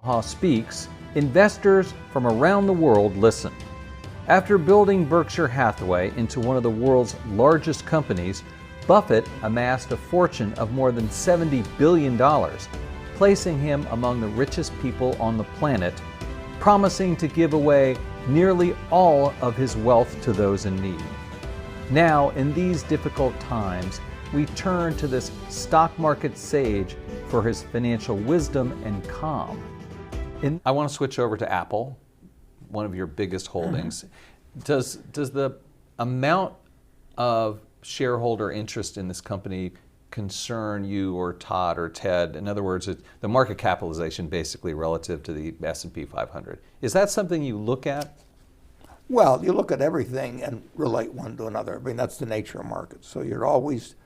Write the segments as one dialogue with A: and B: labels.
A: Omaha speaks, investors from around the world listen. After building Berkshire Hathaway into one of the world's largest companies, Buffett amassed a fortune of more than $70 billion, placing him among the richest people on the planet, promising to give away nearly all of his wealth to those in need. Now, in these difficult times, we turn to this stock market sage for his financial wisdom and calm. I want to switch over to Apple, one of your biggest holdings. Does the amount of shareholder interest in this company concern you or Todd or Ted? In other words, the market capitalization basically relative to the S&P 500. Is that something you look at?
B: Well, you look at everything and relate one to another. I mean, that's the nature of markets. So you're always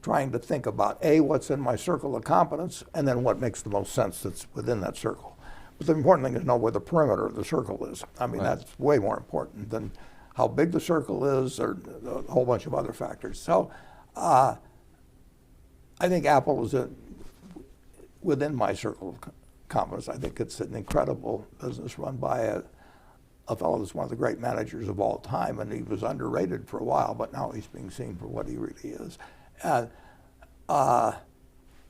B: trying to think about, A, what's in my circle of competence, and then what makes the most sense that's within that circle. But the important thing is to know where the perimeter of the circle is. I mean,
A: Right.
B: That's way more important than how big the circle is or a whole bunch of other factors. So I think Apple is within my circle of competence. I think it's an incredible business run by a fellow that's one of the great managers of all time, and he was underrated for a while, but now he's being seen for what he really is. And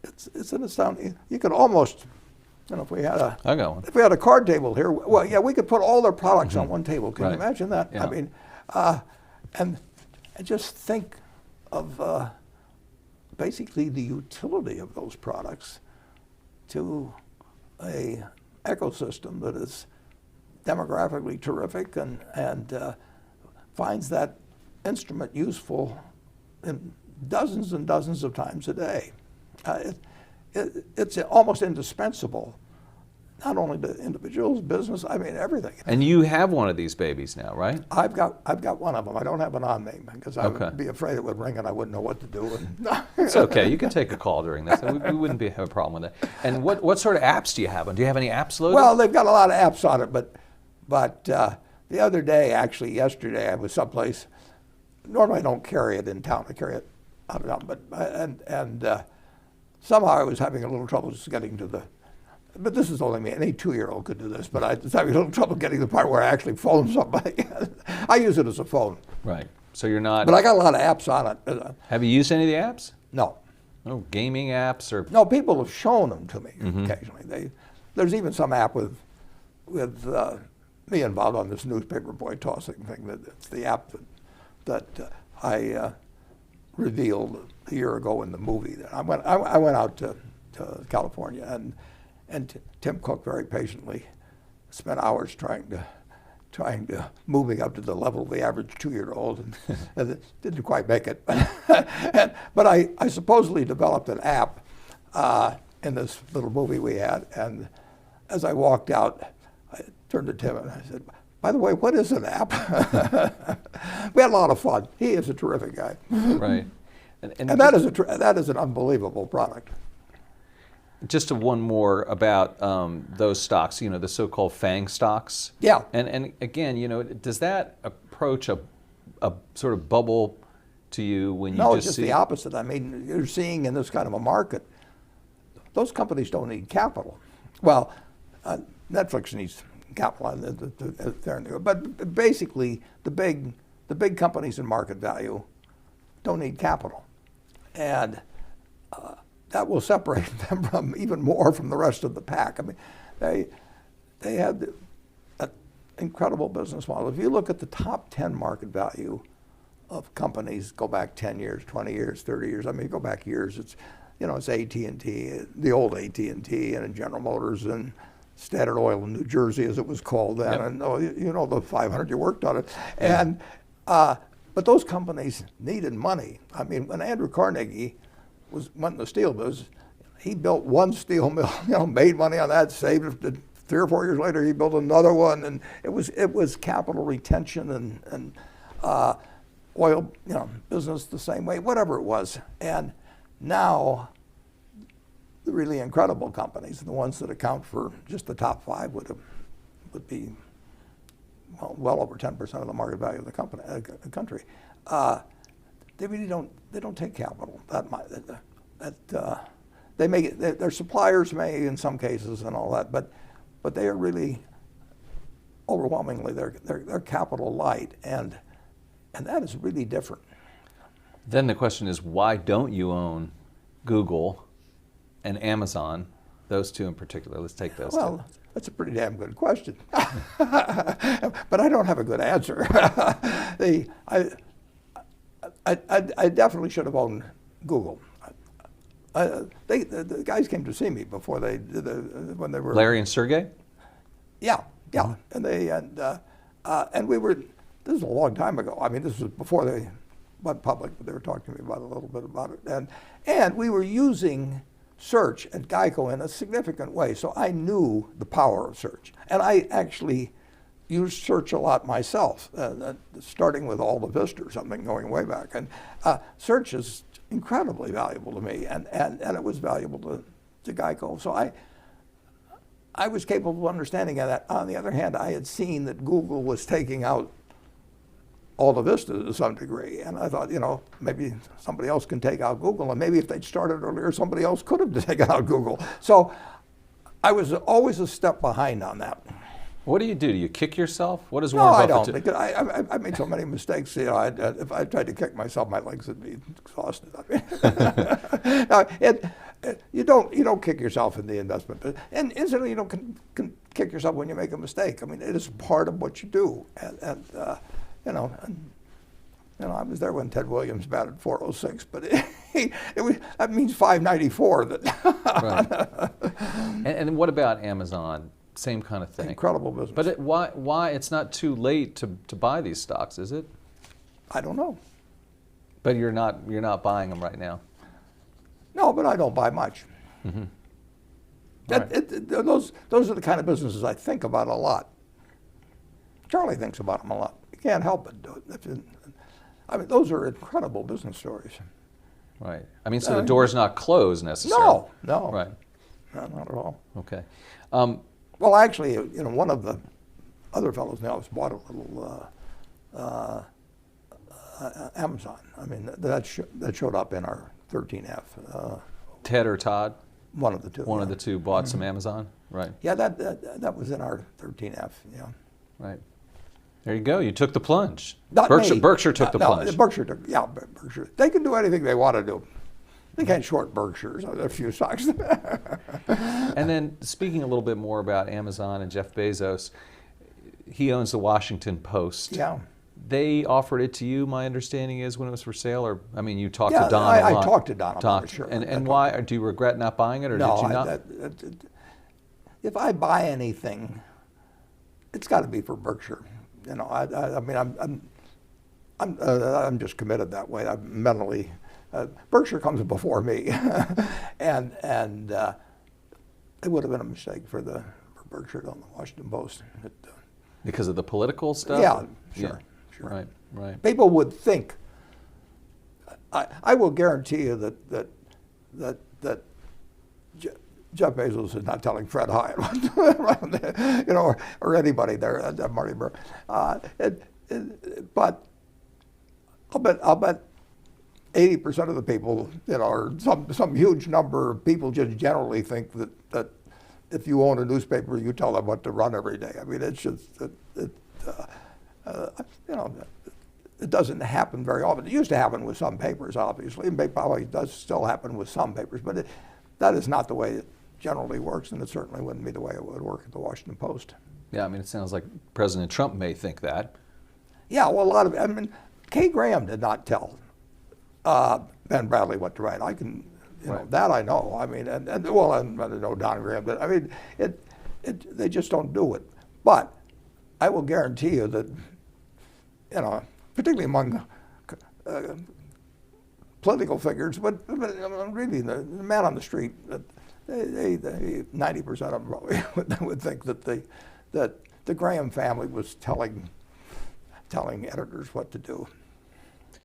B: it's an astounding. You could almost, if we had a card table here, well, yeah, we could put all their products on one table. Can you imagine that?
A: Yeah.
B: I mean, and just think of basically the utility of those products to a ecosystem that is demographically terrific and finds that instrument useful in dozens and dozens of times a day. It's almost indispensable, not only to individuals, business, I mean everything.
A: And you have one of these babies now, right?
B: I've got one of them. I don't have it on me because I would be afraid it would ring and I wouldn't know what to do.
A: It's okay. You can take a call during this. We wouldn't have a problem with that. And what sort of apps do you have? Do you have any apps loaded?
B: Well, they've got a lot of apps on it, but the other day, actually yesterday, I was someplace. Normally I don't carry it in town. I carry it out of town, but somehow I was having a little trouble just getting to the. But this is only me. Any 2-year-old could do this, but I was having a little trouble getting to the part where I actually phone somebody. I use it as a phone.
A: Right. So you're not.
B: But I got a lot of apps on it.
A: Have you used any of the apps?
B: No.
A: No gaming apps or.
B: No, people have shown them to me occasionally. There's even some app with me involved on this newspaper boy tossing thing. It's the app that I revealed a year ago in the movie. I went out to California and Tim Cook very patiently spent hours trying to move me up to the level of the average 2-year-old and didn't quite make it. But I supposedly developed an app in this little movie we had, and as I walked out, I turned to Tim and I said, "By the way, what is an app?" We had a lot of fun. He is a terrific guy.
A: Right.
B: And that is an unbelievable product.
A: Just one more about those stocks, the so-called FANG stocks.
B: Yeah.
A: And again, does that approach a sort of bubble to you when you
B: No,
A: just
B: it's just
A: see?
B: the opposite. I mean, you're seeing in this kind of a market, those companies don't need capital. Well, Netflix needs capital, but basically the big companies in market value don't need capital, and that will separate them from even more from the rest of the pack. I mean, they had an incredible business model. If you look at the top 10 market value of companies, go back 10 years, 20 years, 30 years. I mean, go back years. It's AT&T, the old AT&T, and General Motors, and Standard Oil in New Jersey, as it was called then.
A: Yep.
B: And the 500 you worked on it, and but those companies needed money. I mean, when Andrew Carnegie went in the steel business, he built one steel mill, made money on that, saved it. 3 or 4 years later, he built another one, and it was capital retention and oil business the same way, whatever it was. And now, the really incredible companies, the ones that account for just the top 5, would be well over 10% of the market value of the country. They really don't take capital that much. They may their suppliers may in some cases and all that, but but they are really overwhelmingly they're capital light, and that is really different.
A: Then the question is, why don't you own Google and Amazon? Those two in particular. Let's take those
B: Well,
A: two.
B: that's a pretty damn good question, but I don't have a good answer. I definitely should have owned Google. The guys came to see me before they did when they were
A: Larry and Sergey?
B: Yeah, and and we were. This is a long time ago. I mean, this was before they went public, but they were talking to me about a little bit about it, and we were using search at Geico in a significant way, so I knew the power of search, and I actually used search a lot myself, starting with Alta Vista or something, going way back, and search is incredibly valuable to me, and it was valuable to Geico, so I was capable of understanding that. On the other hand, I had seen that Google was taking out Alta Vista to some degree, and I thought, maybe somebody else can take out Google, and maybe if they'd started earlier, somebody else could have taken out Google. So I was always a step behind on that.
A: What do? Do you kick yourself? What does
B: No,
A: Warren
B: I
A: Buffett
B: don't. I made so many mistakes. If I tried to kick myself, my legs would be exhausted. You don't kick yourself in the investment, and incidentally, you don't kick yourself when you make a mistake. I mean, it is part of what you do, and I was there when Ted Williams batted .406, but that means 594.
A: Right. And what about Amazon? Same kind of thing.
B: Incredible business.
A: But why it's not too late to buy these stocks, is it?
B: I don't know.
A: But you're not buying them right now.
B: No, but I don't buy much.
A: Mm-hmm.
B: Those are the kind of businesses I think about a lot. Charlie thinks about them a lot. You can't help but do it. I mean, those are incredible business stories.
A: Right. I mean, so the door's not closed necessarily.
B: No.
A: Right.
B: No, not at all.
A: Okay.
B: Well, actually, one of the other fellows in the office bought a little Amazon. I mean, that showed up in our 13F.
A: Ted or Todd?
B: One of the two.
A: One of the two bought some Amazon? Right.
B: Yeah, that was in our 13F, yeah.
A: Right. There you go. You took the plunge.
B: Not me.
A: Berkshire took the plunge.
B: Berkshire. They can do anything they want to do. They can't short Berkshires. There are a few stocks.
A: And then speaking a little bit more about Amazon and Jeff Bezos, he owns the Washington Post.
B: Yeah.
A: They offered it to you, my understanding is, when it was for sale, or, I mean, you talked
B: Yeah,
A: to Don a lot.
B: I talked to Don about it, sure.
A: And why? Do you regret not buying it, or
B: No,
A: did you not?
B: If I buy anything, it's got to be for Berkshire. I mean, I'm just committed that way. I'm mentally, Berkshire comes before me, and it would have been a mistake for Berkshire to own the Washington Post.
A: Because of the political stuff?
B: Yeah, sure.
A: Right.
B: People would think. I will guarantee you that Jeff Bezos is not telling Fred Hyatt, or anybody there, Marty Burr. But I'll bet 80% of the people, or some huge number of people, just generally think that if you own a newspaper, you tell them what to run every day. I mean, it's just it doesn't happen very often. It used to happen with some papers, obviously, and probably does still happen with some papers, but that is not the way it generally works, and it certainly wouldn't be the way it would work at the Washington Post.
A: Yeah, I mean, it sounds like President Trump may think that.
B: Yeah, well, Kay Graham did not tell Ben Bradley what to write. I can,
A: Right.
B: that I know. I mean, and I know Don Graham, but I mean, they just don't do it. But I will guarantee you that, particularly among political figures, but really the man on the street, they 90% of them probably would think that the Graham family was telling editors what to do.